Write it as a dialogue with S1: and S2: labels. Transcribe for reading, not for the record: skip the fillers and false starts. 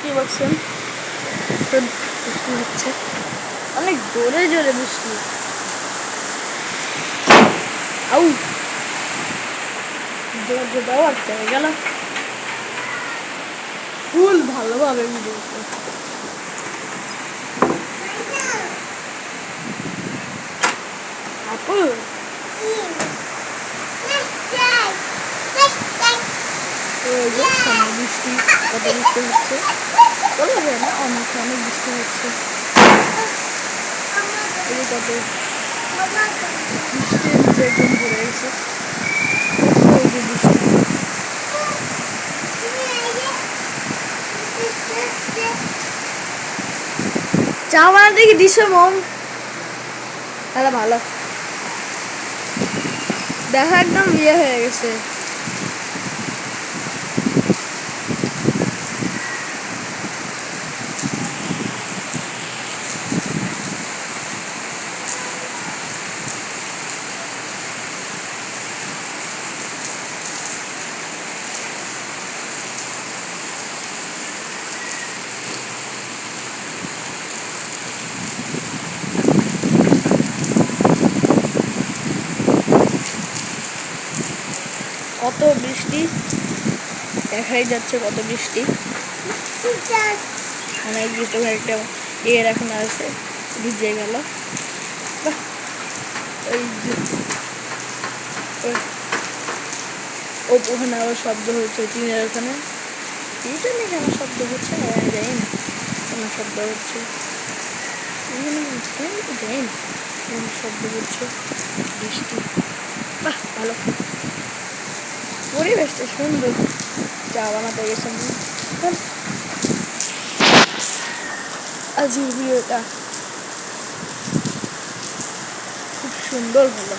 S1: দেখতেই পাচ্ছেন বৃষ্টি হচ্ছে, অনেক জোরে জোরে বৃষ্টি। আউ দরজাটাও আটকে গেল। ফুল ভালোভাবে ভিডিওতে আপু সামনে বৃষ্টি, কত বৃষ্টি হচ্ছে বলা যায় না, অনেক অনেক বৃষ্টি হচ্ছে। কত বৃষ্টির নিচে একদম ভরে গেছে বৃষ্টি। চা বানাতে কি দিছো মম? তাহলে ভালো, দেখা একদম ইয়ে হয়ে গেছে। কত বৃষ্টি দেখাই যাচ্ছে, কত বৃষ্টি, অনেক বৃষ্টি। একটা এর এখন আছে ভিজে গেল। ওখানে আবার শব্দ হচ্ছে টিনের ওখানে, কি জানি কেন শব্দ হচ্ছে, জানি না কেন শব্দ হচ্ছে, জানি না কেন শব্দ হচ্ছে। বৃষ্টি, বাহ ভালো পরিবেশটা সুন্দর। চা বানাতে গেছেন আজকের ভিডিওটা খুব সুন্দর হলো।